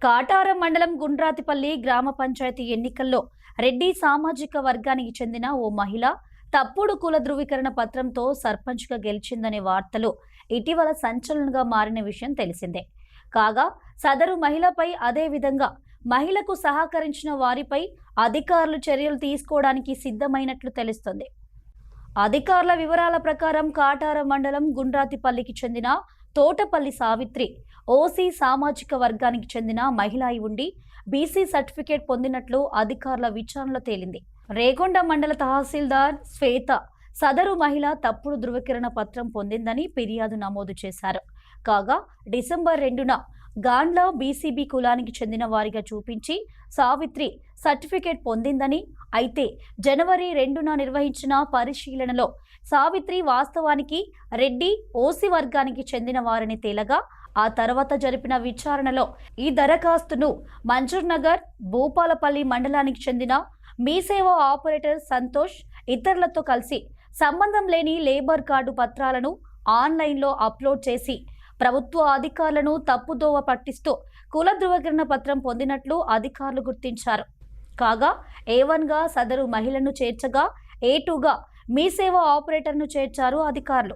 కాటారం మండలం గుండ్రాతిపల్లి గ్రామ పంచాయతీ ఎన్నికల్లో రెడ్డి సామాజిక వర్గానికి చెందిన ఓ మహిళ తప్పుడు కుల ధృవీకరణ పత్రంతో సర్పంచ్గా గెలిచిందనే వార్తలు ఇటీవల సంచలనంగా మారిన విషయం తెలిసిందే. కాగా సదరు మహిళపై అదే విధంగా మహిళకు సహకరించిన వారిపై అధికారులు చర్యలు తీసుకోవడానికి సిద్ధమైనట్లు తెలుస్తోంది. అధికారుల వివరాల ప్రకారం కాటారం మండలం గుండ్రాతిపల్లికి చెందిన తోటపల్లి సావిత్రి ఓసీ సామాజిక వర్గానికి చెందిన మహిళ అయి ఉండి బీసీ సర్టిఫికేట్ పొందినట్లు అధికారుల విచారణలో తేలింది. రేగొండ మండల తహసీల్దార్ శ్వేత సదరు మహిళ తప్పుడు ధృవీకరణ పత్రం పొందిందని ఫిర్యాదు నమోదు చేశారు. కాగా డిసెంబర్ 2న గాండ్ల బీసీబీ కులానికి చెందిన వారిగా చూపించి సావిత్రి సర్టిఫికేట్ పొందిందని, అయితే జనవరి 2న నిర్వహించిన పరిశీలనలో సావిత్రి వాస్తవానికి రెడ్డి ఓసీ వర్గానికి చెందిన వారని తేలగా, ఆ తర్వాత జరిపిన విచారణలో ఈ దరఖాస్తును మంజూర్ నగర్ భూపాలపల్లి మండలానికి చెందిన మీ సేవ ఆపరేటర్ సంతోష్ ఇతరులతో కలిసి సంబంధం లేని లేబర్ కార్డు పత్రాలను ఆన్లైన్లో అప్లోడ్ చేసి ప్రభుత్వ అధికారులను తప్పుదోవ పట్టిస్తూ కుల ధృవీకరణ పత్రం పొందినట్లు అధికారులు గుర్తించారు. కాగా A1గా సదరు మహిళను చేర్చగా A2గా మీ సేవ ఆపరేటర్ను చేర్చారు అధికారులు.